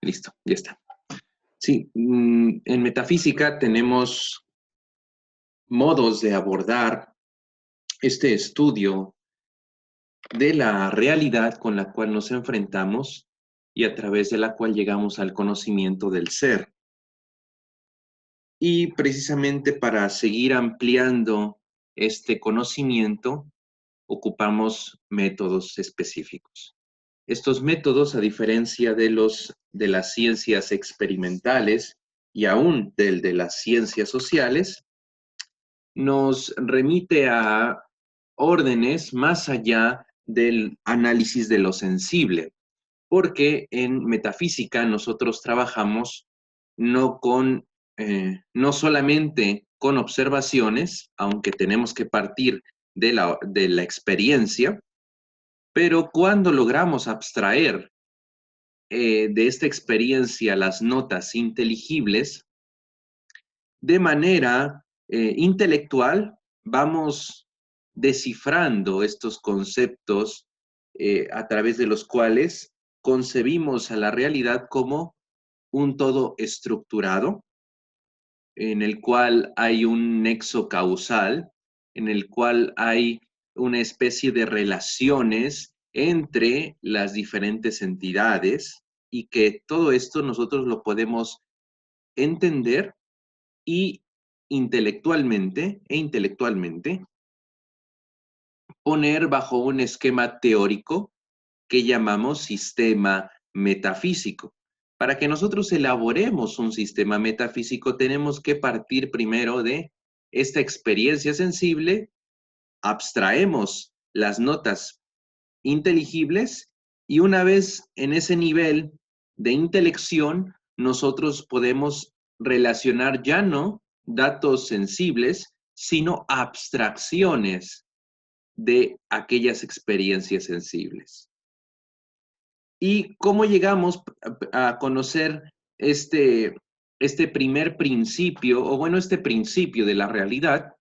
Listo, ya está. Sí, en metafísica tenemos modos de abordar este estudio de la realidad con la cual nos enfrentamos y a través de la cual llegamos al conocimiento del ser. Y precisamente para seguir ampliando este conocimiento, ocupamos métodos específicos. Estos métodos, a diferencia de las ciencias experimentales y aún del de las ciencias sociales, nos remite a órdenes más allá del análisis de lo sensible, porque en metafísica nosotros trabajamos no solamente con observaciones, aunque tenemos que partir de la experiencia, pero cuando logramos abstraer de esta experiencia las notas inteligibles, de manera intelectual vamos descifrando estos conceptos a través de los cuales concebimos a la realidad como un todo estructurado, en el cual hay un nexo causal, en el cual hay una especie de relaciones entre las diferentes entidades y que todo esto nosotros lo podemos entender y intelectualmente poner bajo un esquema teórico que llamamos sistema metafísico. Para que nosotros elaboremos un sistema metafísico, tenemos que partir primero de esta experiencia sensible, abstraemos las notas inteligibles y una vez en ese nivel de intelección, nosotros podemos relacionar ya no datos sensibles, sino abstracciones de aquellas experiencias sensibles. ¿Y cómo llegamos a conocer este primer principio, o bueno, este principio de la realidad?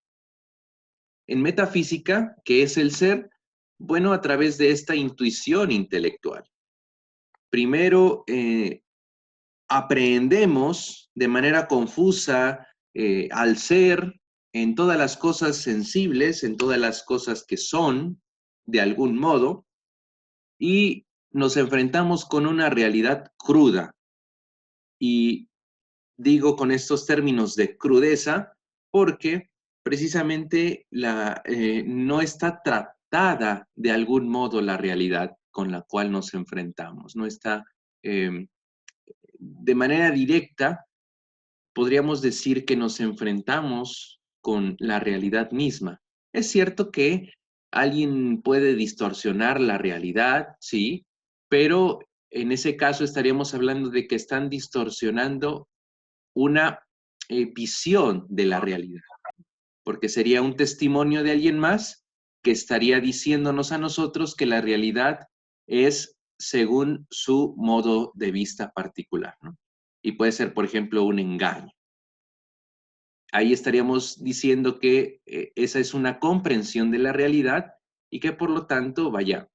En metafísica, ¿qué es el ser? Bueno, a través de esta intuición intelectual. Primero, aprendemos de manera confusa al ser en todas las cosas sensibles, en todas las cosas que son, de algún modo, y nos enfrentamos con una realidad cruda. Y digo con estos términos de crudeza porque precisamente no está tratada de algún modo la realidad con la cual nos enfrentamos, no está de manera directa, podríamos decir que nos enfrentamos con la realidad misma. Es cierto que alguien puede distorsionar la realidad, sí, pero en ese caso estaríamos hablando de que están distorsionando una visión de la realidad, porque sería un testimonio de alguien más que estaría diciéndonos a nosotros que la realidad es según su modo de vista particular, ¿no? Y puede ser, por ejemplo, un engaño. Ahí estaríamos diciendo que esa es una comprensión de la realidad y que por lo tanto, vaya,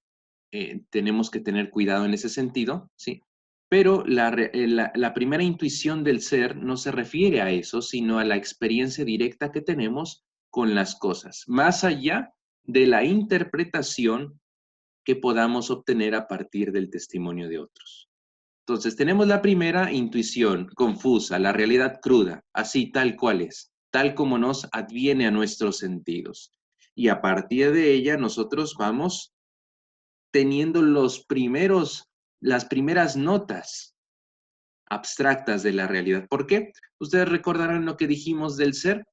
tenemos que tener cuidado en ese sentido, ¿sí? Pero la primera intuición del ser no se refiere a eso, sino a la experiencia directa que tenemos con las cosas, más allá de la interpretación que podamos obtener a partir del testimonio de otros. Entonces, tenemos la primera intuición confusa, la realidad cruda, así tal cual es, tal como nos adviene a nuestros sentidos. Y a partir de ella nosotros vamos teniendo las primeras notas abstractas de la realidad. ¿Por qué? Ustedes recordarán lo que dijimos del ser,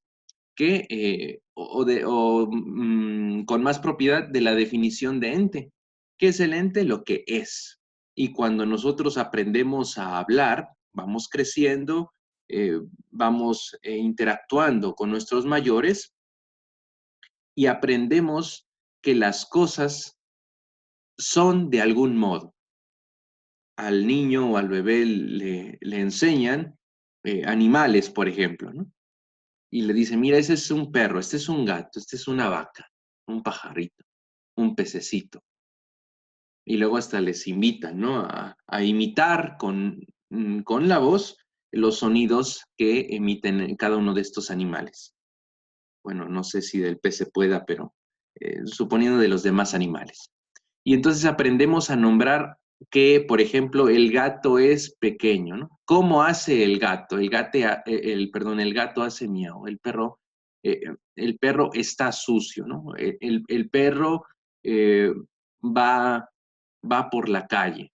que, con más propiedad de la definición de ente. ¿Qué es el ente? Lo que es. Y cuando nosotros aprendemos a hablar, vamos creciendo, eh, vamos interactuando con nuestros mayores y aprendemos que las cosas son de algún modo. Al niño o al bebé le enseñan animales, por ejemplo, ¿no? Y le dicen, mira, ese es un perro, este es un gato, este es una vaca, un pajarito, un pececito. Y luego hasta les invitan, ¿no? A imitar con con la voz los sonidos que emiten cada uno de estos animales. Bueno, no sé si del pez se pueda, pero suponiendo de los demás animales. Y entonces aprendemos a nombrar que, por ejemplo, el gato es pequeño, ¿no? ¿Cómo hace el gato? El gato hace miau. El perro está sucio, ¿no? El perro eh, va, va por la calle.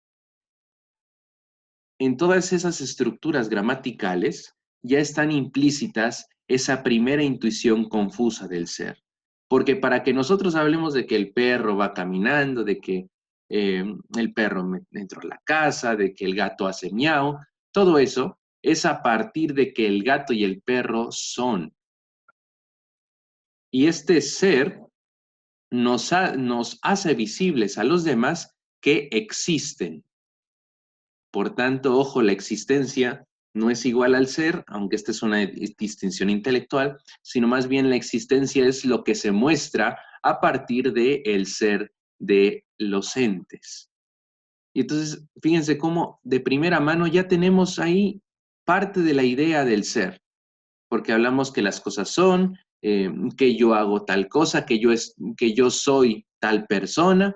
En todas esas estructuras gramaticales ya están implícitas esa primera intuición confusa del ser. Porque para que nosotros hablemos de que el perro va caminando, de que el perro entró a la casa, de que el gato hace miau, todo eso es a partir de que el gato y el perro son. Y este ser nos hace visibles a los demás que existen. Por tanto, ojo, la existencia no es igual al ser, aunque esta es una distinción intelectual, sino más bien la existencia es lo que se muestra a partir del ser de los entes. Y entonces, fíjense cómo de primera mano ya tenemos ahí parte de la idea del ser, porque hablamos que las cosas son, que yo hago tal cosa, que yo soy tal persona,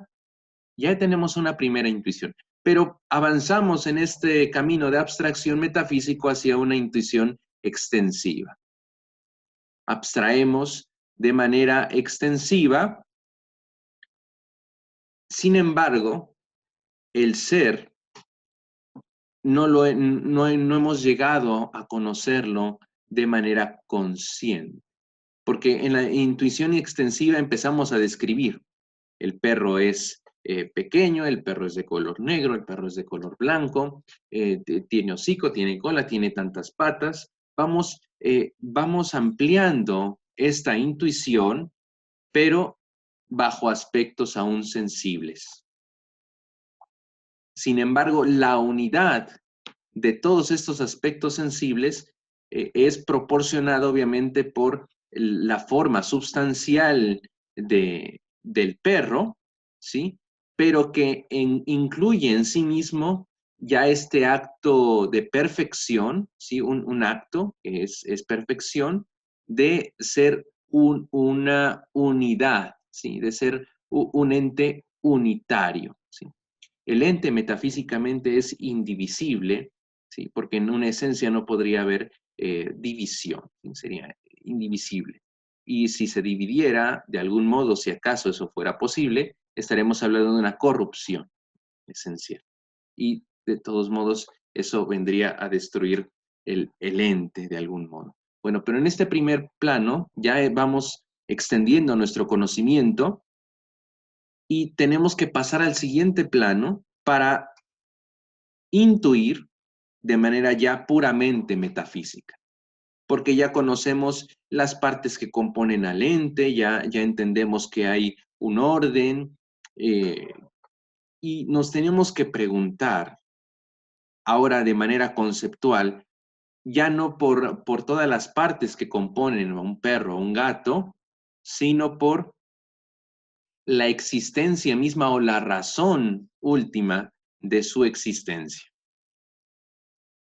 ya tenemos una primera intuición, pero avanzamos en este camino de abstracción metafísico hacia una intuición extensiva. Abstraemos de manera extensiva, sin embargo, el ser no hemos llegado a conocerlo de manera consciente, porque en la intuición extensiva empezamos a describir. El perro es pequeño, el perro es de color negro, el perro es de color blanco, tiene hocico, tiene cola, tiene tantas patas. Vamos ampliando esta intuición, pero bajo aspectos aún sensibles. Sin embargo, la unidad de todos estos aspectos sensibles es proporcionada obviamente por la forma substancial del perro, ¿sí? Pero que incluye en sí mismo ya este acto de perfección, ¿sí? Un acto que es perfección de ser una unidad, ¿sí? De ser un ente unitario, ¿sí? El ente metafísicamente es indivisible, ¿sí? Porque en una esencia no podría haber división, ¿sí? Sería indivisible. Y si se dividiera, de algún modo, si acaso eso fuera posible, estaremos hablando de una corrupción esencial. Y de todos modos, eso vendría a destruir el ente de algún modo. Bueno, pero en este primer plano ya vamos extendiendo nuestro conocimiento y tenemos que pasar al siguiente plano para intuir de manera ya puramente metafísica, porque ya conocemos las partes que componen al ente, ya entendemos que hay un orden, y nos tenemos que preguntar ahora de manera conceptual, ya no por todas las partes que componen a un perro o un gato, sino por la existencia misma o la razón última de su existencia.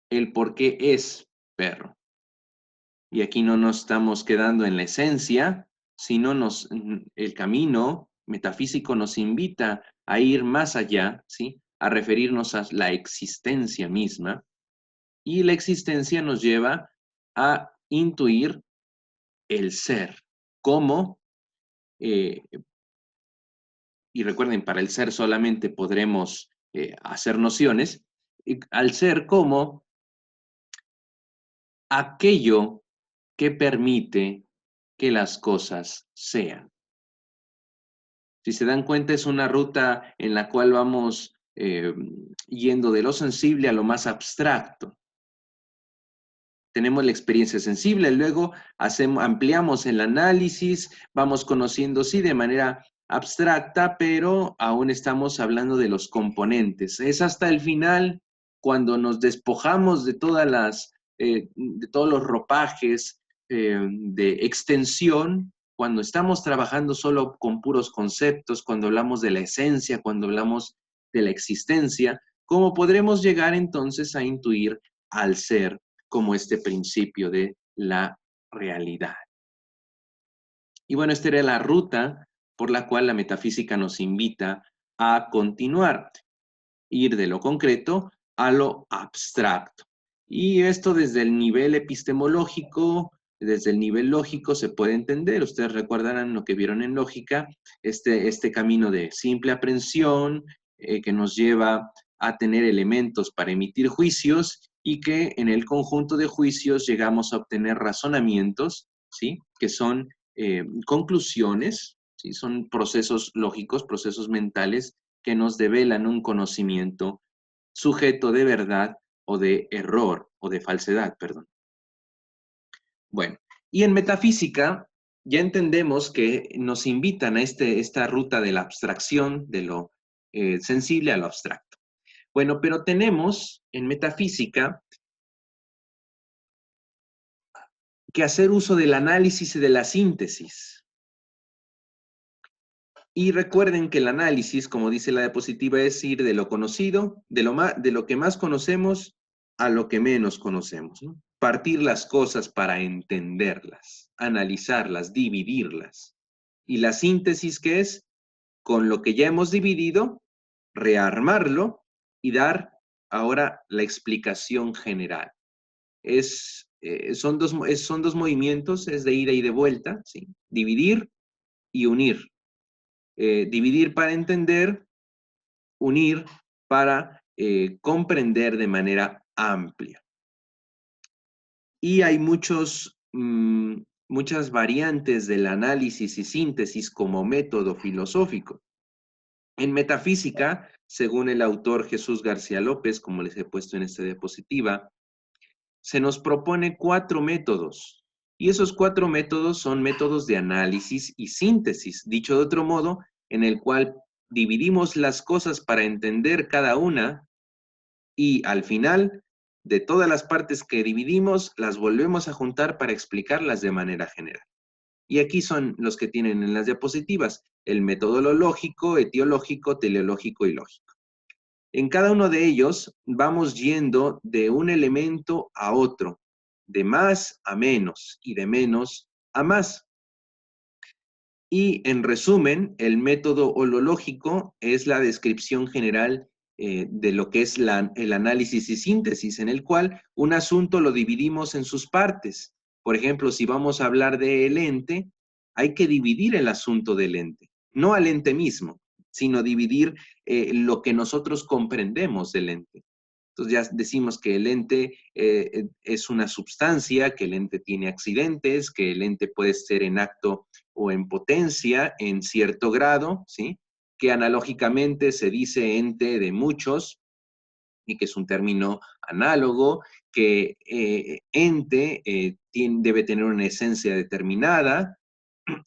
El por qué es perro. Y aquí no nos estamos quedando en la esencia, sino el camino metafísico nos invita a ir más allá, ¿sí? A referirnos a la existencia misma. Y la existencia nos lleva a intuir el ser, como, y recuerden, para el ser solamente podremos hacer nociones, al ser como aquello que permite que las cosas sean. Si se dan cuenta, es una ruta en la cual vamos yendo de lo sensible a lo más abstracto. Tenemos la experiencia sensible, luego ampliamos el análisis, vamos conociendo, sí, de manera abstracta, pero aún estamos hablando de los componentes. Es hasta el final, cuando nos despojamos de de todos los ropajes de extensión, cuando estamos trabajando solo con puros conceptos, cuando hablamos de la esencia, cuando hablamos de la existencia, como podremos llegar entonces a intuir al ser como este principio de la realidad. Y bueno, esta era la ruta por la cual la metafísica nos invita a continuar, ir de lo concreto a lo abstracto. Y esto desde el nivel epistemológico, desde el nivel lógico se puede entender. Ustedes recordarán lo que vieron en lógica, este camino de simple aprehensión que nos lleva a tener elementos para emitir juicios y que en el conjunto de juicios llegamos a obtener razonamientos, ¿sí? Que son conclusiones, ¿sí? Son procesos lógicos, procesos mentales que nos develan un conocimiento sujeto de verdad o de error o de falsedad, perdón. Bueno, y en metafísica ya entendemos que nos invitan a esta ruta de la abstracción, de lo sensible a lo abstracto. Bueno, pero tenemos en metafísica que hacer uso del análisis y de la síntesis. Y recuerden que el análisis, como dice la diapositiva, es ir de lo conocido, de lo que más conocemos a lo que menos conocemos, ¿no? Partir las cosas para entenderlas, analizarlas, dividirlas. Y la síntesis, ¿qué es? Con lo que ya hemos dividido, rearmarlo y dar ahora la explicación general. Son dos movimientos, es de ida y de vuelta, ¿sí? Dividir y unir. Dividir para entender, unir para comprender de manera amplia. Y hay muchas variantes del análisis y síntesis como método filosófico. En metafísica, según el autor Jesús García López, como les he puesto en esta diapositiva, se nos propone 4 métodos. Y esos 4 métodos son métodos de análisis y síntesis, dicho de otro modo, en el cual dividimos las cosas para entender cada una y al final, de todas las partes que dividimos, las volvemos a juntar para explicarlas de manera general. Y aquí son los que tienen en las diapositivas, el método lógico, etiológico, teleológico y lógico. En cada uno de ellos vamos yendo de un elemento a otro, de más a menos y de menos a más. Y en resumen, el método holológico es la descripción general de lo que es el análisis y síntesis, en el cual un asunto lo dividimos en sus partes. Por ejemplo, si vamos a hablar del ente, hay que dividir el asunto del ente, no al ente mismo, sino dividir lo que nosotros comprendemos del ente. Entonces ya decimos que el ente es una sustancia, que el ente tiene accidentes, que el ente puede ser en acto o en potencia en cierto grado, ¿sí? Que analógicamente se dice ente de muchos, y que es un término análogo, que ente debe tener una esencia determinada,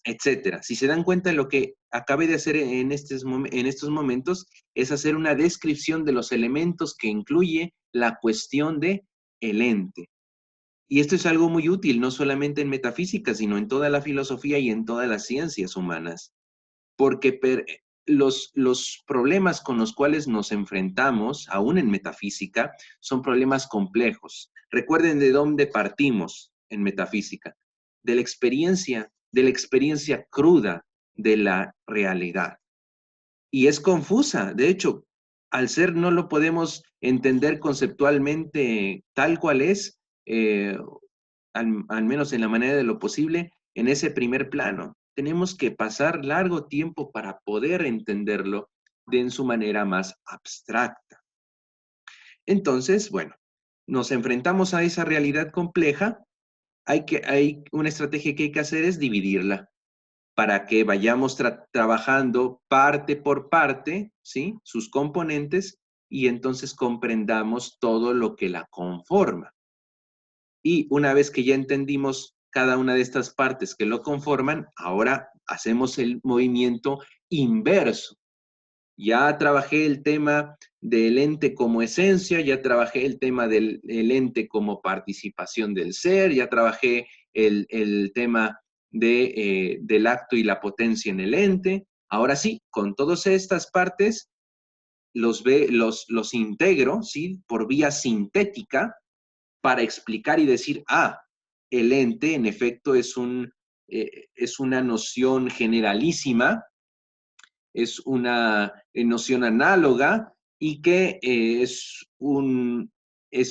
etcétera. Si se dan cuenta, lo que acabé de hacer en estos momentos es hacer una descripción de los elementos que incluye la cuestión de el ente. Y esto es algo muy útil, no solamente en metafísica, sino en toda la filosofía y en todas las ciencias humanas, porque los problemas con los cuales nos enfrentamos, aún en metafísica, son problemas complejos. Recuerden de dónde partimos en metafísica, de la experiencia cruda de la realidad. Y es confusa, de hecho, al ser no lo podemos entender conceptualmente tal cual es, al menos en la manera de lo posible, en ese primer plano. Tenemos que pasar largo tiempo para poder entenderlo en su manera más abstracta. Entonces, bueno, nos enfrentamos a esa realidad compleja. Hay una estrategia que hay que hacer es dividirla para que vayamos trabajando parte por parte, ¿sí? Sus componentes, y entonces comprendamos todo lo que la conforma. Y una vez que ya entendimos cada una de estas partes que lo conforman, ahora hacemos el movimiento inverso. Ya trabajé el tema del ente como esencia, ya trabajé el tema del ente como participación del ser, ya trabajé el tema del acto y la potencia en el ente. Ahora sí, con todas estas partes, los integro, ¿sí? Por vía sintética para explicar y decir, el ente en efecto es una noción generalísima, es una noción análoga y que es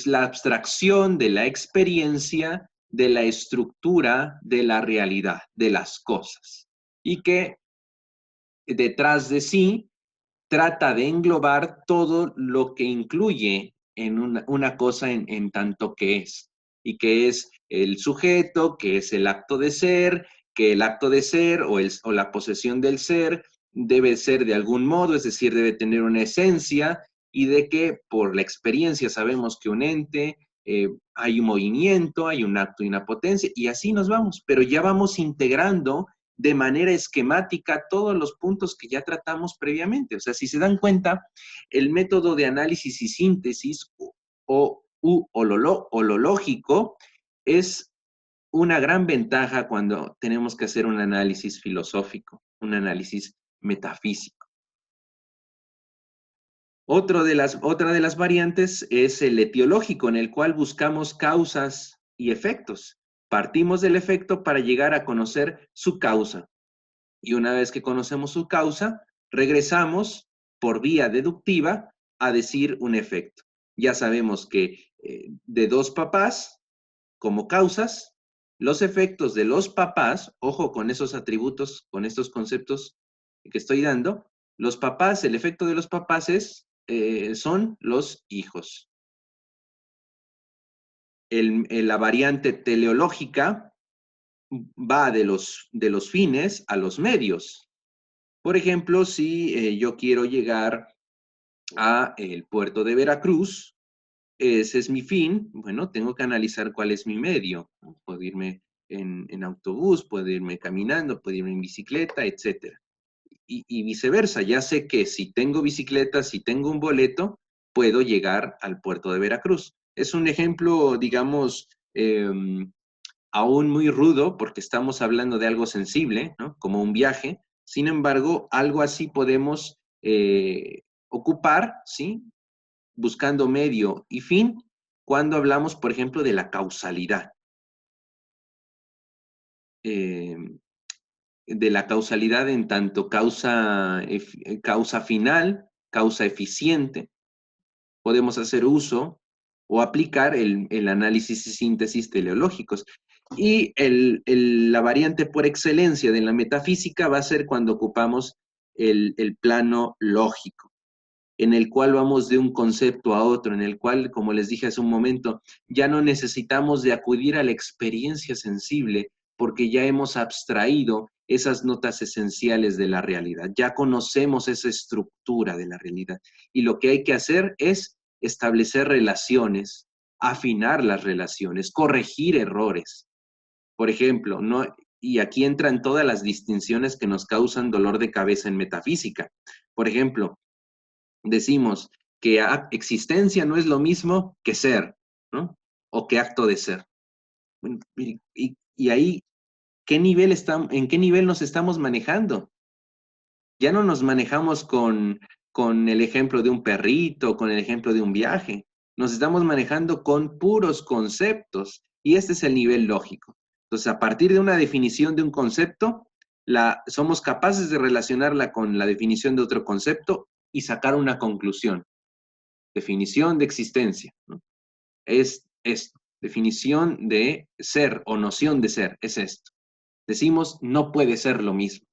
la abstracción de la experiencia, de la estructura, de la realidad, de las cosas. Y que detrás de sí trata de englobar todo lo que incluye en una cosa en tanto que es, y que es el sujeto, que es el acto de ser, que el acto de ser o la posesión del ser debe ser de algún modo, es decir, debe tener una esencia, y de que por la experiencia sabemos que un ente, hay un movimiento, hay un acto y una potencia, y así nos vamos, pero ya vamos integrando de manera esquemática todos los puntos que ya tratamos previamente. O sea, si se dan cuenta, el método de análisis y síntesis o lo lógico es una gran ventaja cuando tenemos que hacer un análisis filosófico, un análisis metafísico. Otra de las variantes es el etiológico, en el cual buscamos causas y efectos. Partimos del efecto para llegar a conocer su causa. Y una vez que conocemos su causa, regresamos por vía deductiva a decir un efecto. Ya sabemos que de dos papás como causas, los efectos de los papás, ojo con esos atributos, con estos conceptos que estoy dando, los papás, el efecto de los papás son los hijos. La variante teleológica va de los fines a los medios. Por ejemplo, si yo quiero llegar a el puerto de Veracruz, ese es mi fin, bueno, tengo que analizar cuál es mi medio, ¿no? Puedo irme en autobús, puedo irme caminando, puedo irme en bicicleta, etcétera. Y viceversa, ya sé que si tengo bicicleta, si tengo un boleto, puedo llegar al puerto de Veracruz. Es un ejemplo, digamos, aún muy rudo, porque estamos hablando de algo sensible, ¿no? Como un viaje. Sin embargo, algo así podemos ocupar, ¿sí? Buscando medio y fin, cuando hablamos, por ejemplo, de la causalidad. Eh, de la causalidad en tanto causa final, causa eficiente. Podemos hacer uso o aplicar el análisis y síntesis teleológicos. Y la variante por excelencia de la metafísica va a ser cuando ocupamos el plano lógico, en el cual vamos de un concepto a otro, en el cual, como les dije hace un momento, ya no necesitamos de acudir a la experiencia sensible, porque ya hemos abstraído esas notas esenciales de la realidad, ya conocemos esa estructura de la realidad. Y lo que hay que hacer es establecer relaciones, afinar las relaciones, corregir errores. Por ejemplo, no, y aquí entran todas las distinciones que nos causan dolor de cabeza en metafísica. Por ejemplo, decimos que existencia no es lo mismo que ser, ¿no? O que acto de ser. Bueno, y ahí, ¿en qué nivel nos estamos manejando? Ya no nos manejamos con el ejemplo de un perrito, con el ejemplo de un viaje. Nos estamos manejando con puros conceptos y este es el nivel lógico. Entonces, a partir de una definición de un concepto, somos capaces de relacionarla con la definición de otro concepto y sacar una conclusión. Definición de existencia, ¿no? Es definición de ser o noción de ser, es esto. Decimos, no puede ser lo mismo.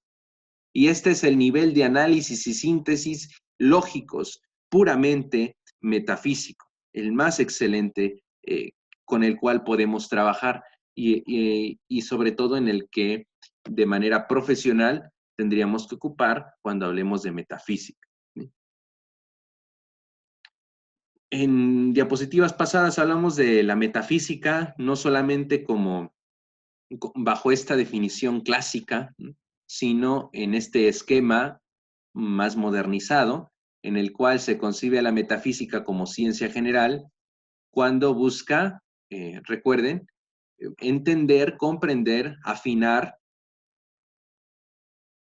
Y este es el nivel de análisis y síntesis lógicos, puramente metafísico, el más excelente con el cual podemos trabajar y sobre todo en el que de manera profesional tendríamos que ocupar cuando hablemos de metafísica. En diapositivas pasadas hablamos de la metafísica, no solamente como bajo esta definición clásica, sino en este esquema más modernizado, en el cual se concibe a la metafísica como ciencia general, cuando busca, recuerden, entender, comprender, afinar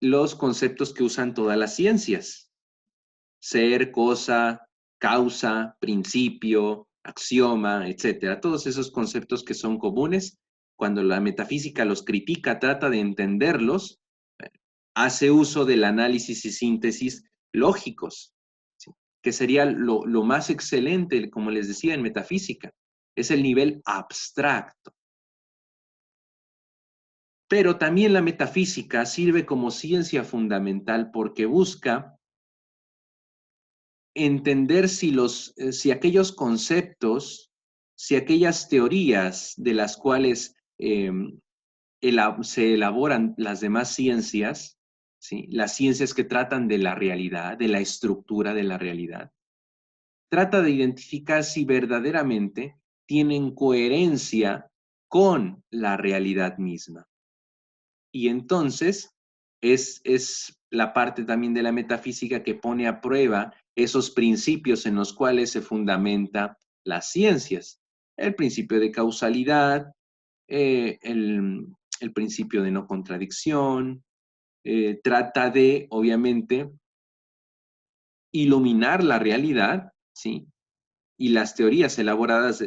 los conceptos que usan todas las ciencias. ser, cosa, causa, principio, axioma, etcétera. Todos esos conceptos que son comunes, cuando la metafísica los critica, trata de entenderlos, hace uso del análisis y síntesis lógicos, ¿sí? Que sería lo más excelente, como les decía, en metafísica. Es el nivel abstracto. Pero también la metafísica sirve como ciencia fundamental porque busca entender si aquellos conceptos, si aquellas teorías de las cuales se elaboran las demás ciencias, ¿sí? Las ciencias que tratan de la realidad, de la estructura de la realidad, trata de identificar si verdaderamente tienen coherencia con la realidad misma. Y entonces es la parte también de la metafísica que pone a prueba esos principios en los cuales se fundamenta las ciencias. El principio de causalidad, el principio de no contradicción, trata de, obviamente, iluminar la realidad, ¿sí? Y las teorías elaboradas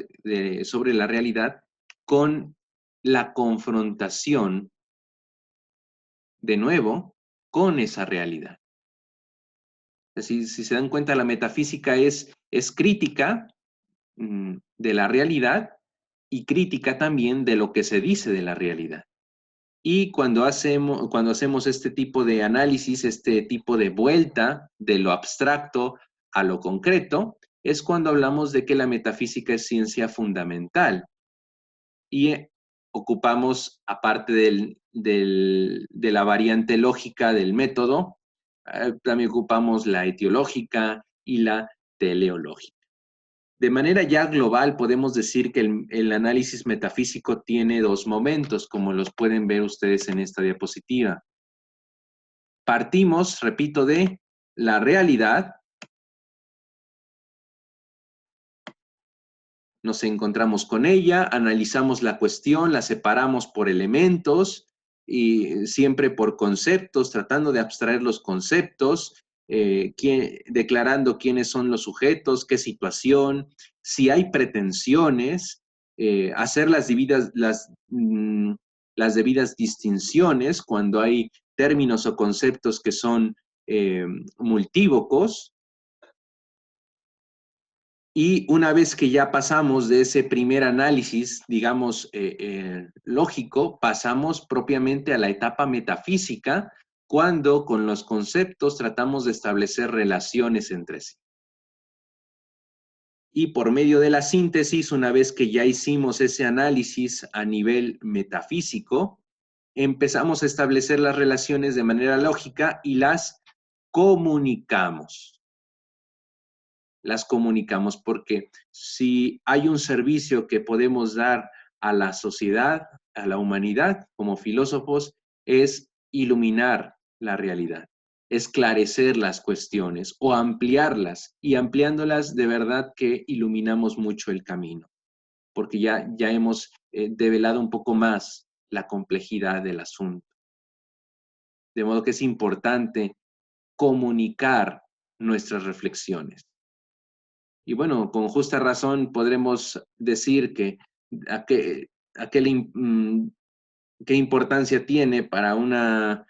sobre la realidad con la confrontación, de nuevo, con esa realidad. Si se dan cuenta, la metafísica es crítica de la realidad y crítica también de lo que se dice de la realidad. Y cuando hacemos este tipo de análisis, este tipo de vuelta de lo abstracto a lo concreto, es cuando hablamos de que la metafísica es ciencia fundamental. Y ocupamos, aparte de la variante lógica del método, también ocupamos la etiológica y la teleológica. De manera ya global, podemos decir que el análisis metafísico tiene dos momentos, como los pueden ver ustedes en esta diapositiva. Partimos, repito, de la realidad. Nos encontramos con ella, analizamos la cuestión, la separamos por elementos y siempre por conceptos, tratando de abstraer los conceptos, declarando quiénes son los sujetos, qué situación, si hay pretensiones, hacer las debidas distinciones cuando hay términos o conceptos que son multívocos. Y una vez que ya pasamos de ese primer análisis, digamos, lógico, pasamos propiamente a la etapa metafísica, cuando con los conceptos tratamos de establecer relaciones entre sí. Y por medio de la síntesis, una vez que ya hicimos ese análisis a nivel metafísico, empezamos a establecer las relaciones de manera lógica y las comunicamos. Las comunicamos, porque si hay un servicio que podemos dar a la sociedad, a la humanidad, como filósofos, es iluminar la realidad, esclarecer las cuestiones o ampliarlas, y ampliándolas de verdad que iluminamos mucho el camino, porque ya hemos develado un poco más la complejidad del asunto. De modo que es importante comunicar nuestras reflexiones. Y bueno, con justa razón podremos decir que qué importancia tiene para un ama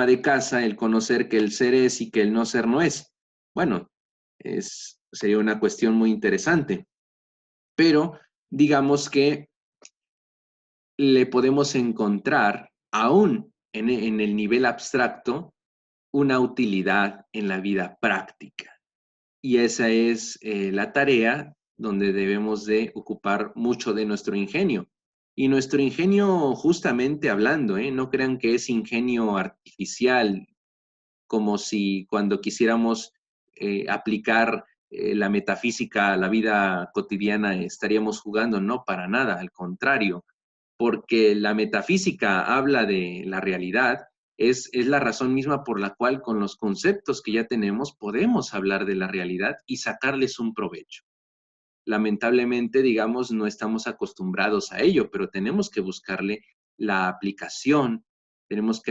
de casa el conocer que el ser es y que el no ser no es. Bueno, sería una cuestión muy interesante, pero digamos que le podemos encontrar, aún en el nivel abstracto, una utilidad en la vida práctica. Y esa es la tarea donde debemos de ocupar mucho de nuestro ingenio. Y nuestro ingenio, justamente hablando, no crean que es ingenio artificial, como si cuando quisiéramos aplicar la metafísica a la vida cotidiana estaríamos jugando. No, para nada, al contrario, porque la metafísica habla de la realidad. Es la razón misma por la cual con los conceptos que ya tenemos podemos hablar de la realidad y sacarles un provecho. Lamentablemente, digamos, no estamos acostumbrados a ello, pero tenemos que buscarle la aplicación, tenemos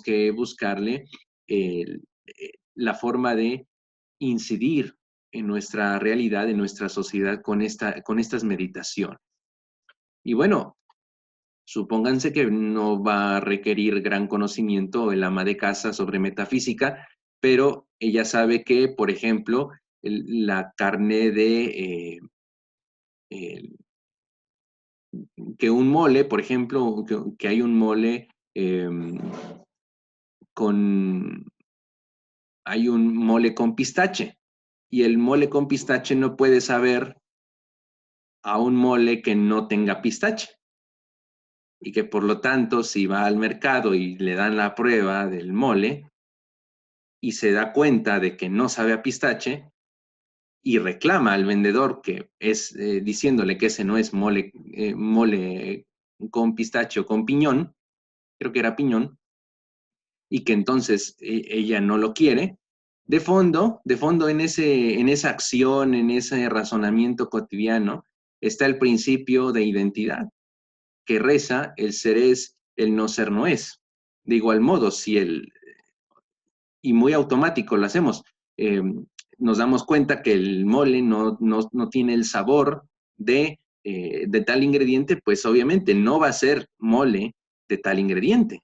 que buscarle la forma de incidir en nuestra realidad, en nuestra sociedad con estas meditaciones. Y bueno, supónganse que no va a requerir gran conocimiento el ama de casa sobre metafísica, pero ella sabe que, por ejemplo, la carne de que un mole, por ejemplo, que hay un mole con hay un mole con pistache y el mole con pistache no puede saber a un mole que no tenga pistache y que por lo tanto si va al mercado y le dan la prueba del mole y se da cuenta de que no sabe a pistache y reclama al vendedor que es diciéndole que ese no es mole con pistache o con piñón, creo que era piñón, y que entonces ella no lo quiere, de fondo en esa acción, en ese razonamiento cotidiano, está el principio de identidad, que reza el ser es, el no ser no es. De igual modo, si y muy automático lo hacemos, eh, nos damos cuenta que el mole no tiene el sabor de tal ingrediente, pues obviamente no va a ser mole de tal ingrediente.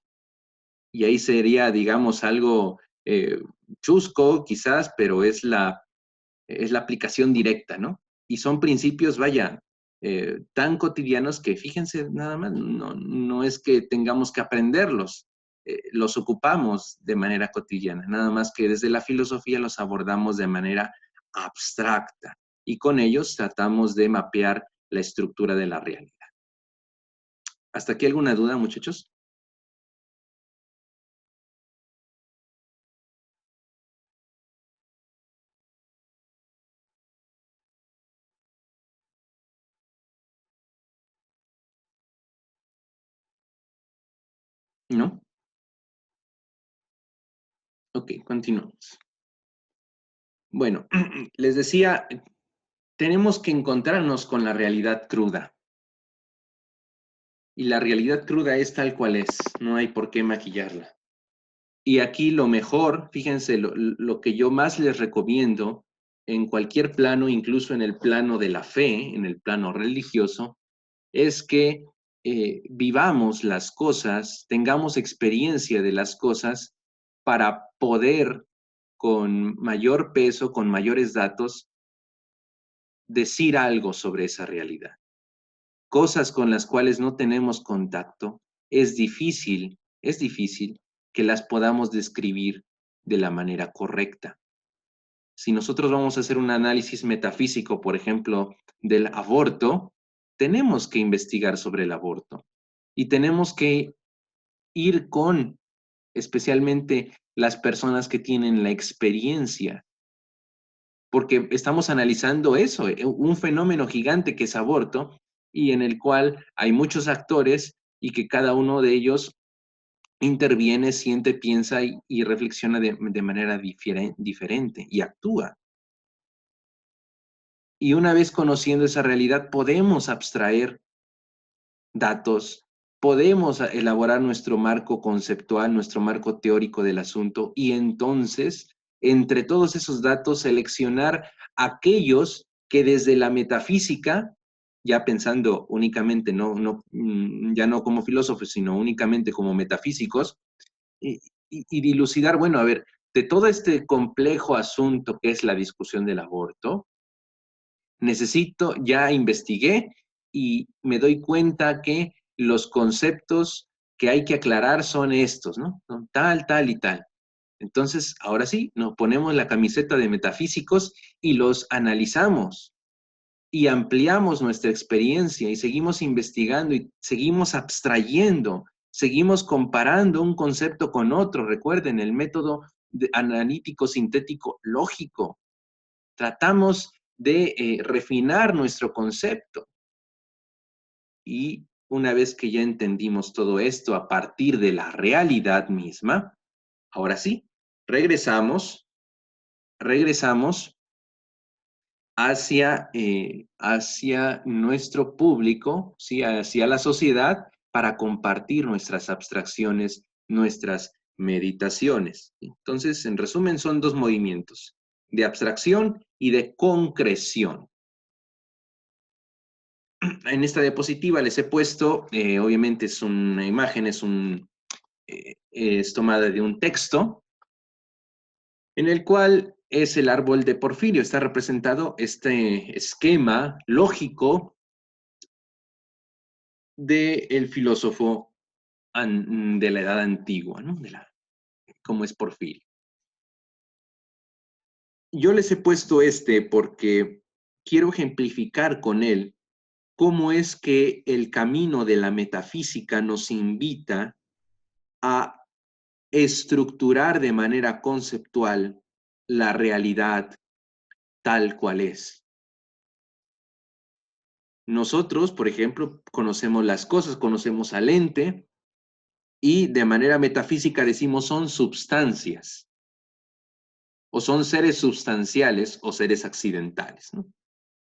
Y ahí sería, digamos, algo chusco quizás, pero es la aplicación directa, ¿no? Y son principios, vaya, tan cotidianos que fíjense nada más, no es que tengamos que aprenderlos, los ocupamos de manera cotidiana, nada más que desde la filosofía los abordamos de manera abstracta y con ellos tratamos de mapear la estructura de la realidad. ¿Hasta aquí alguna duda, muchachos? ¿No? Ok, continuamos. Bueno, les decía, tenemos que encontrarnos con la realidad cruda. Y la realidad cruda es tal cual es, no hay por qué maquillarla. Y aquí lo mejor, fíjense, lo que yo más les recomiendo en cualquier plano, incluso en el plano de la fe, en el plano religioso, es que vivamos las cosas, tengamos experiencia de las cosas para poder con mayor peso, con mayores datos, decir algo sobre esa realidad. Cosas con las cuales no tenemos contacto, es difícil que las podamos describir de la manera correcta. Si nosotros vamos a hacer un análisis metafísico, por ejemplo, del aborto, tenemos que investigar sobre el aborto y tenemos que ir con especialmente las personas que tienen la experiencia, porque estamos analizando eso, un fenómeno gigante que es aborto y en el cual hay muchos actores y que cada uno de ellos interviene, siente, piensa y reflexiona de manera diferente y actúa. Y una vez conociendo esa realidad, podemos abstraer datos, podemos elaborar nuestro marco conceptual, nuestro marco teórico del asunto y entonces, entre todos esos datos, seleccionar aquellos que desde la metafísica, ya pensando únicamente, ya no como filósofos, sino únicamente como metafísicos, y dilucidar, bueno, a ver, de todo este complejo asunto que es la discusión del aborto, ya investigué y me doy cuenta que los conceptos que hay que aclarar son estos, ¿no? Son tal, tal y tal. Entonces, ahora sí, nos ponemos la camiseta de metafísicos y los analizamos y ampliamos nuestra experiencia y seguimos investigando y seguimos abstrayendo, seguimos comparando un concepto con otro. Recuerden, el método analítico, sintético, lógico. Tratamos de refinar nuestro concepto. Y una vez que ya entendimos todo esto a partir de la realidad misma, ahora sí, regresamos hacia nuestro público, ¿sí? Hacia la sociedad, para compartir nuestras abstracciones, nuestras meditaciones. Entonces, en resumen, son dos movimientos, de abstracción y de concreción. En esta diapositiva les he puesto, obviamente es una imagen, es tomada de un texto, en el cual es el árbol de Porfirio. Está representado este esquema lógico del filósofo de la edad antigua, ¿no? Como es Porfirio. Yo les he puesto este porque quiero ejemplificar con él cómo es que el camino de la metafísica nos invita a estructurar de manera conceptual la realidad tal cual es. Nosotros, por ejemplo, conocemos las cosas, conocemos al ente y de manera metafísica decimos son substancias o son seres substanciales o seres accidentales, ¿no?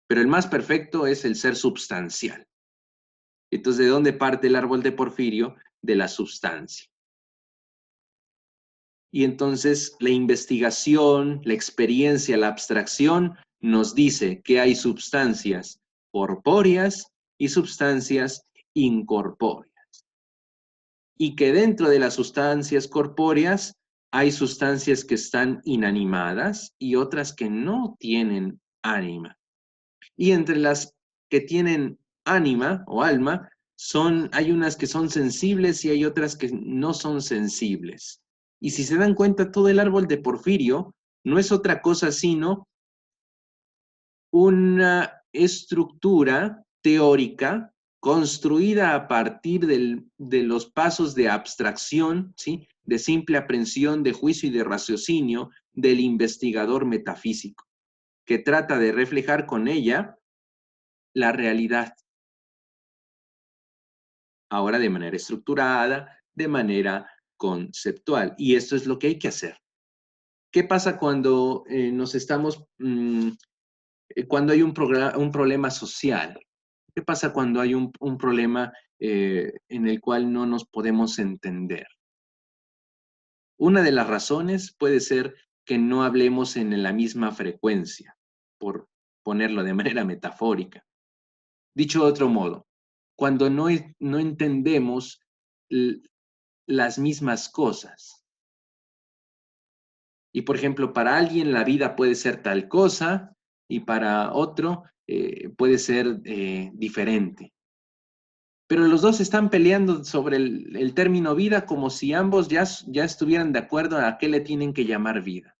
Pero el más perfecto es el ser substancial. Entonces, ¿de dónde parte el árbol de Porfirio? De la substancia. Y entonces la investigación, la experiencia, la abstracción nos dice que hay substancias corpóreas y substancias incorpóreas. Y que dentro de las sustancias corpóreas hay sustancias que están inanimadas y otras que no tienen ánima. Y entre las que tienen ánima o alma, hay unas que son sensibles y hay otras que no son sensibles. Y si se dan cuenta, todo el árbol de Porfirio no es otra cosa sino una estructura teórica construida a partir de los pasos de abstracción, ¿sí? De simple aprehensión, de juicio y de raciocinio del investigador metafísico, que trata de reflejar con ella la realidad, ahora de manera estructurada, de manera conceptual. Y esto es lo que hay que hacer. ¿Qué pasa cuando cuando hay un problema social? ¿Qué pasa cuando hay un problema en el cual no nos podemos entender? Una de las razones puede ser que no hablemos en la misma frecuencia, por ponerlo de manera metafórica. Dicho de otro modo, cuando no entendemos las mismas cosas. Y por ejemplo, para alguien la vida puede ser tal cosa y para otro puede ser diferente. Pero los dos están peleando sobre el término vida como si ambos ya estuvieran de acuerdo a qué le tienen que llamar vida.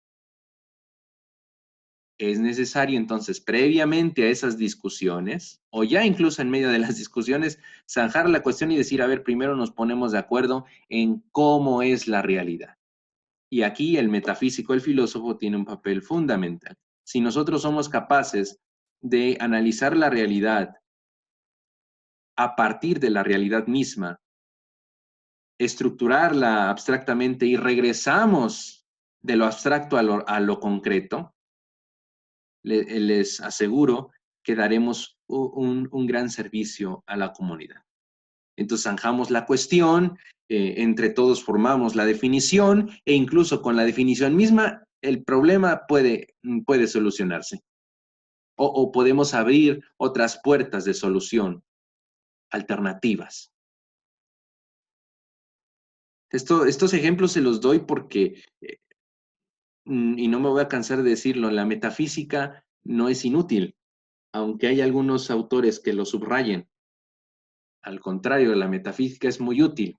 Es necesario entonces, previamente a esas discusiones, o ya incluso en medio de las discusiones, zanjar la cuestión y decir, a ver, primero nos ponemos de acuerdo en cómo es la realidad. Y aquí el metafísico, el filósofo, tiene un papel fundamental. Si nosotros somos capaces de analizar la realidad a partir de la realidad misma, estructurarla abstractamente y regresamos de lo abstracto a lo concreto, les aseguro que daremos un gran servicio a la comunidad. Entonces zanjamos la cuestión, entre todos formamos la definición e incluso con la definición misma el problema puede solucionarse. O podemos abrir otras puertas de solución, alternativas. Estos ejemplos se los doy porque, y no me voy a cansar de decirlo, la metafísica no es inútil, aunque hay algunos autores que lo subrayen. Al contrario, la metafísica es muy útil.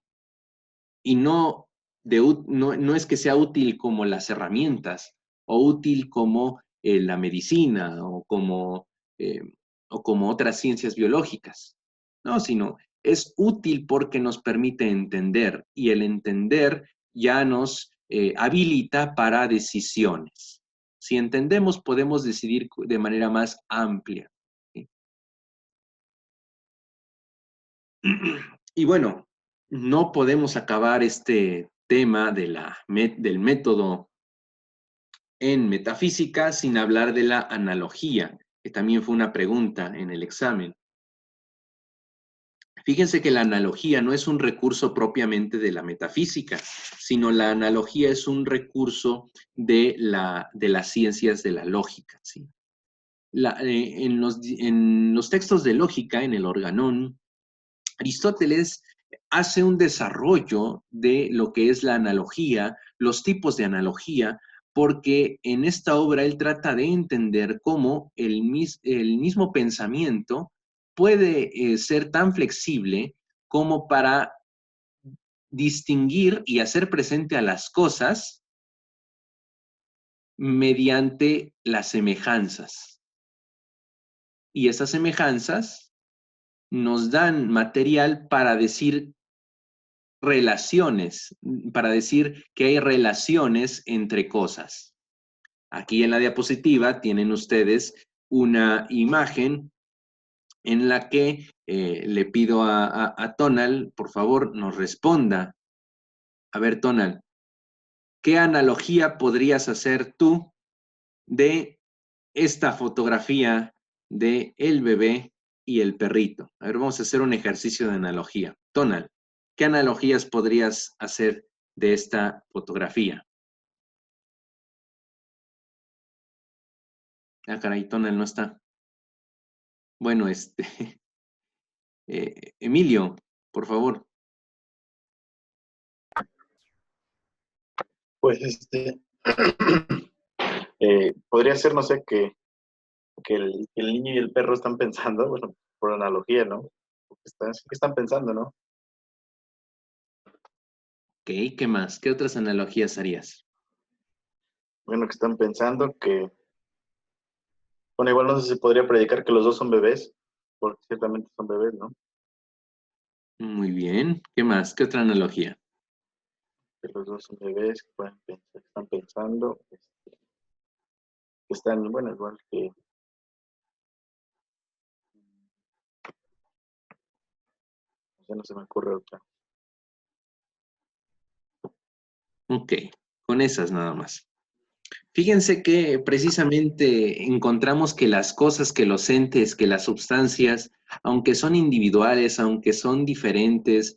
Y no es que sea útil como las herramientas o útil como la medicina eh, o como otras ciencias biológicas. No, sino es útil porque nos permite entender y el entender ya nos habilita para decisiones. Si entendemos, podemos decidir de manera más amplia, ¿sí? Y bueno, no podemos acabar este tema del método en metafísica sin hablar de la analogía, que también fue una pregunta en el examen. Fíjense que la analogía no es un recurso propiamente de la metafísica, sino la analogía es un recurso de las ciencias de la lógica, ¿sí? En los textos de lógica, en el Organón, Aristóteles hace un desarrollo de lo que es la analogía, los tipos de analogía, porque en esta obra él trata de entender cómo el mismo pensamiento puede ser tan flexible como para distinguir y hacer presente a las cosas mediante las semejanzas. Y esas semejanzas nos dan material para decir relaciones, para decir que hay relaciones entre cosas. Aquí en la diapositiva tienen ustedes una imagen en la que le pido a Tonal, por favor, nos responda. A ver, Tonal, ¿qué analogía podrías hacer tú de esta fotografía de el bebé y el perrito? A ver, vamos a hacer un ejercicio de analogía. Tonal, ¿qué analogías podrías hacer de esta fotografía? Ah, caray, Tonal no está. Bueno, Emilio, por favor. Pues podría ser, no sé, que el niño y el perro están pensando, bueno, por analogía, ¿no? ¿Qué están pensando, no? Ok, ¿qué más? ¿Qué otras analogías harías? Bueno, que están pensando que, bueno, igual no sé si podría predicar que los dos son bebés, porque ciertamente son bebés, ¿no? Muy bien. ¿Qué más? ¿Qué otra analogía? Que los dos son bebés, que pueden pensar, que están pensando, que están, bueno, igual que, ya no se me ocurre otra. Ok, con esas nada más. Fíjense que precisamente encontramos que las cosas, que los entes, que las sustancias, aunque son individuales, aunque son diferentes,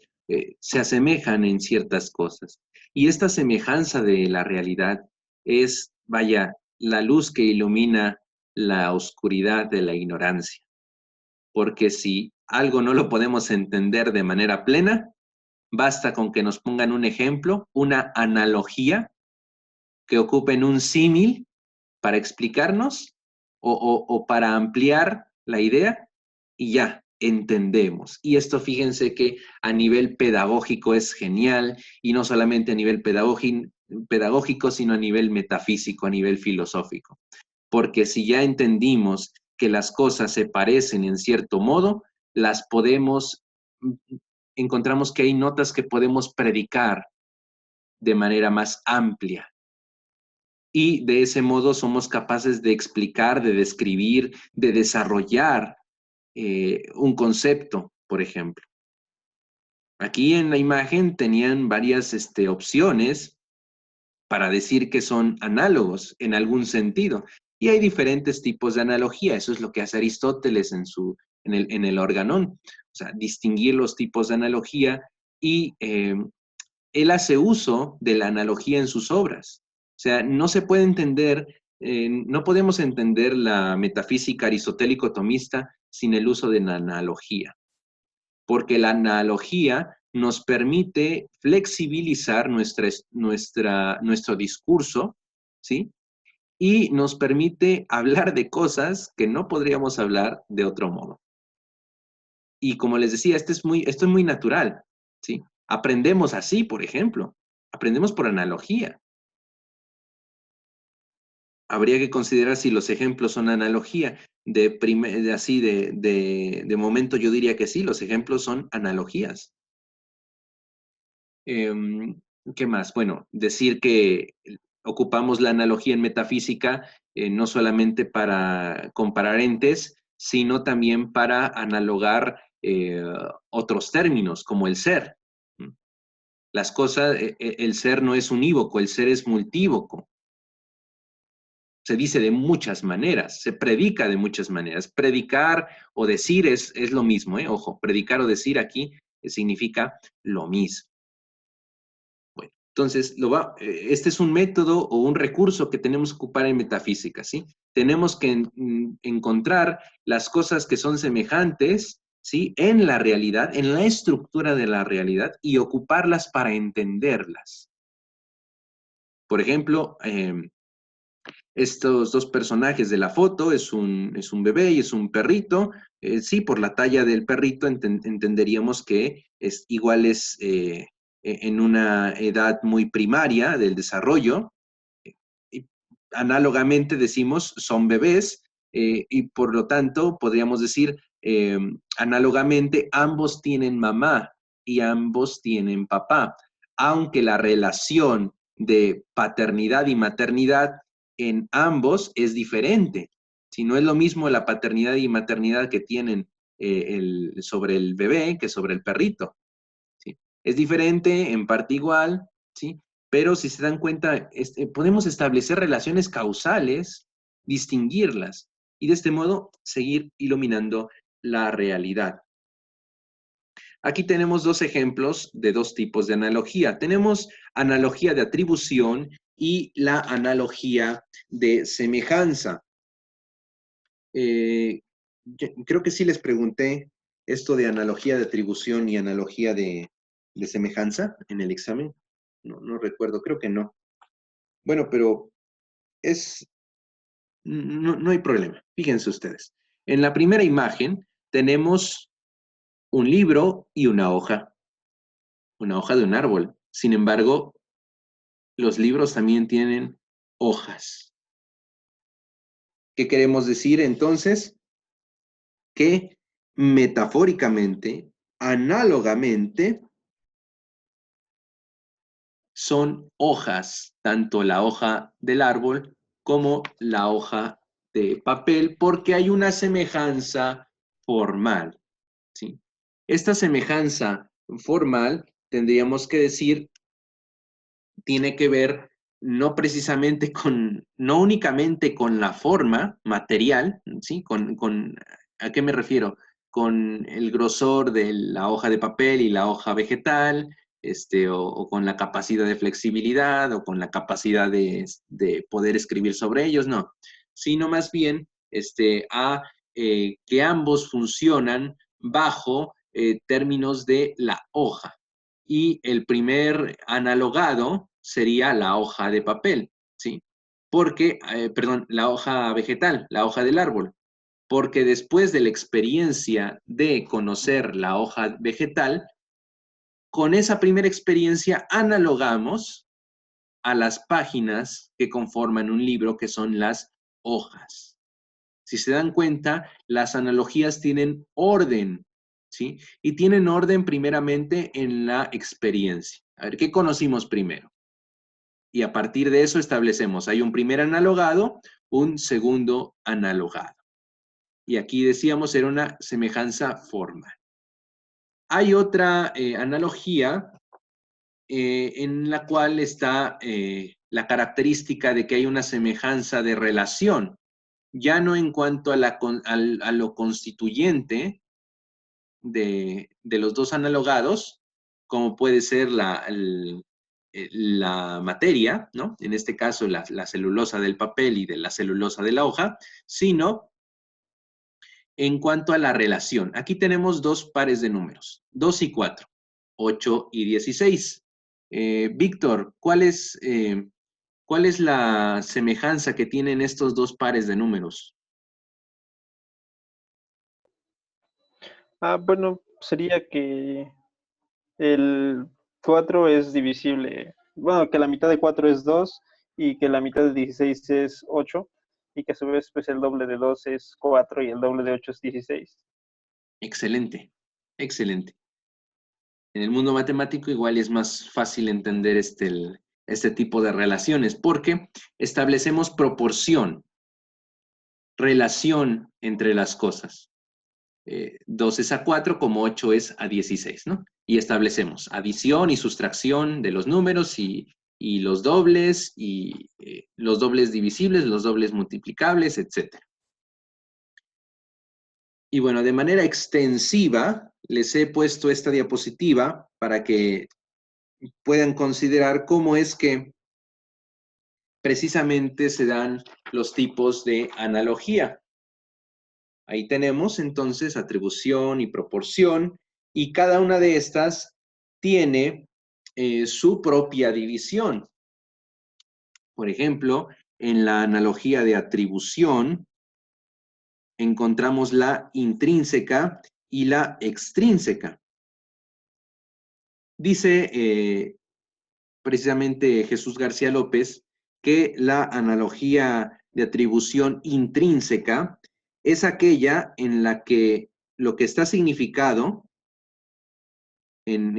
se asemejan en ciertas cosas. Y esta semejanza de la realidad es, vaya, la luz que ilumina la oscuridad de la ignorancia. Porque si algo no lo podemos entender de manera plena, basta con que nos pongan un ejemplo, una analogía, que ocupen un símil para explicarnos o para ampliar la idea y ya entendemos. Y esto fíjense que a nivel pedagógico es genial y no solamente a nivel pedagógico, sino a nivel metafísico, a nivel filosófico. Porque si ya entendimos que las cosas se parecen en cierto modo, las podemos, encontramos que hay notas que podemos predicar de manera más amplia. Y de ese modo somos capaces de explicar, de describir, de desarrollar un concepto, por ejemplo. Aquí en la imagen tenían varias opciones para decir que son análogos en algún sentido. Y hay diferentes tipos de analogía. Eso es lo que hace Aristóteles en el Organón. O sea, distinguir los tipos de analogía y él hace uso de la analogía en sus obras. O sea, no se puede entender, no podemos entender la metafísica aristotélico-tomista sin el uso de la analogía, porque la analogía nos permite flexibilizar nuestro discurso, ¿sí? Y nos permite hablar de cosas que no podríamos hablar de otro modo. Y como les decía, esto es muy natural, ¿sí? Aprendemos así, por ejemplo. Aprendemos por analogía. Habría que considerar si los ejemplos son analogía. De momento yo diría que sí, los ejemplos son analogías. ¿Qué más? Bueno, decir que ocupamos la analogía en metafísica no solamente para comparar entes, sino también para analogar otros términos, como el ser. Las cosas, el ser no es unívoco, el ser es multívoco. O Se dice de muchas maneras, se predica de muchas maneras. Predicar o decir es lo mismo, ¿eh? Ojo, predicar o decir aquí significa lo mismo. Bueno, entonces, este es un método o un recurso que tenemos que ocupar en metafísica, ¿sí? Tenemos que encontrar las cosas que son semejantes, ¿sí? En la realidad, en la estructura de la realidad y ocuparlas para entenderlas. Por ejemplo, estos dos personajes de la foto es un bebé y es un perrito. Sí, por la talla del perrito entenderíamos que es iguales en una edad muy primaria del desarrollo. Y análogamente decimos son bebés y por lo tanto podríamos decir análogamente ambos tienen mamá y ambos tienen papá, aunque la relación de paternidad y maternidad en ambos es diferente. Si no es lo mismo la paternidad y maternidad que tienen sobre el bebé que sobre el perrito. ¿Sí? Es diferente, en parte igual, ¿sí? Pero si se dan cuenta, podemos establecer relaciones causales, distinguirlas y de este modo seguir iluminando la realidad. Aquí tenemos dos ejemplos de dos tipos de analogía. Tenemos analogía de atribución y la analogía de semejanza. Creo que sí les pregunté esto de analogía de atribución y analogía de semejanza en el examen. No recuerdo, creo que no. Bueno, pero no hay problema. Fíjense ustedes. En la primera imagen tenemos un libro y una hoja de un árbol. Sin embargo, los libros también tienen hojas. ¿Qué queremos decir entonces? Que metafóricamente, análogamente, son hojas, tanto la hoja del árbol como la hoja de papel, porque hay una semejanza formal, ¿sí? Esta semejanza formal, tendríamos que decir, tiene que ver no precisamente no únicamente con la forma material, ¿sí? ¿A qué me refiero? Con el grosor de la hoja de papel y la hoja vegetal, o con la capacidad de flexibilidad, o con la capacidad de poder escribir sobre ellos, no, sino más bien que ambos funcionan bajo términos de la hoja. Y el primer analogado sería la hoja de papel, ¿sí? Perdón, la hoja vegetal, la hoja del árbol, porque después de la experiencia de conocer la hoja vegetal, con esa primera experiencia analogamos a las páginas que conforman un libro, que son las hojas. Si se dan cuenta, las analogías tienen orden, ¿sí? Y tienen orden primeramente en la experiencia. A ver, ¿qué conocimos primero? Y a partir de eso establecemos, hay un primer analogado, un segundo analogado. Y aquí decíamos era una semejanza formal. Hay otra analogía en la cual está la característica de que hay una semejanza de relación, ya no en cuanto a lo constituyente de los dos analogados, como puede ser la materia, ¿no? En este caso la celulosa del papel y de la celulosa de la hoja, sino en cuanto a la relación. Aquí tenemos dos pares de números, 2 y 4, 8 y 16. Víctor, ¿cuál es la semejanza que tienen estos dos pares de números? Bueno, sería que el 4 es divisible, bueno, que la mitad de 4 es 2 y que la mitad de 16 es 8 y que a su vez pues el doble de 2 es 4 y el doble de 8 es 16. Excelente, excelente. En el mundo matemático igual es más fácil entender este tipo de relaciones porque establecemos proporción, relación entre las cosas. 2 es a 4 como 8 es a 16, ¿no? Y establecemos adición y sustracción de los números y y los dobles divisibles, los dobles multiplicables, etc. Y bueno, de manera extensiva, les he puesto esta diapositiva para que puedan considerar cómo es que precisamente se dan los tipos de analogía. Ahí tenemos entonces atribución y proporción, y cada una de estas tiene su propia división. Por ejemplo, en la analogía de atribución, encontramos la intrínseca y la extrínseca. Dice precisamente Jesús García López que la analogía de atribución intrínseca es aquella en la que lo que está significado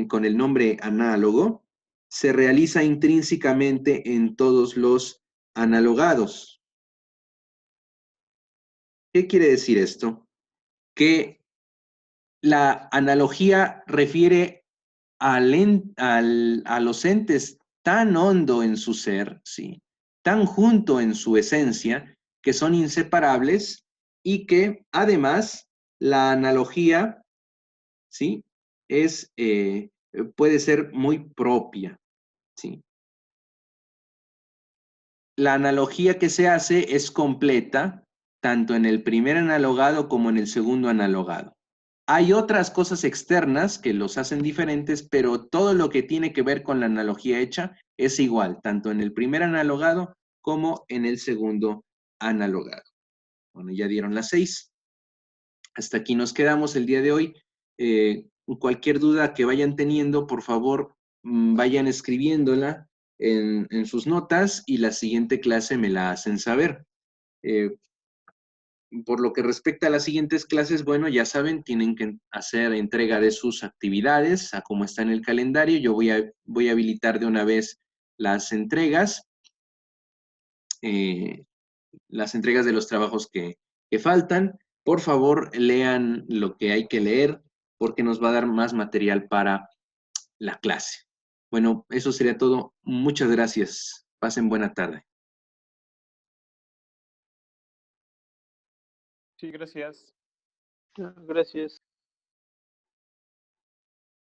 con el nombre análogo se realiza intrínsecamente en todos los analogados. ¿Qué quiere decir esto? Que la analogía refiere a los entes tan hondo en su ser, ¿sí? Tan junto en su esencia, que son inseparables y que además la analogía, ¿sí? Puede ser muy propia, ¿sí? La analogía que se hace es completa, tanto en el primer analogado como en el segundo analogado. Hay otras cosas externas que los hacen diferentes, pero todo lo que tiene que ver con la analogía hecha es igual, tanto en el primer analogado como en el segundo analogado. Bueno, ya dieron las 6. Hasta aquí nos quedamos el día de hoy. Cualquier duda que vayan teniendo, por favor, vayan escribiéndola en sus notas y la siguiente clase me la hacen saber. Por lo que respecta a las siguientes clases, bueno, ya saben, tienen que hacer entrega de sus actividades a cómo está en el calendario. Yo voy a habilitar de una vez las entregas de los trabajos que faltan. Por favor, lean lo que hay que leer porque nos va a dar más material para la clase. Bueno, eso sería todo. Muchas gracias. Pasen buena tarde. Sí, gracias. Gracias.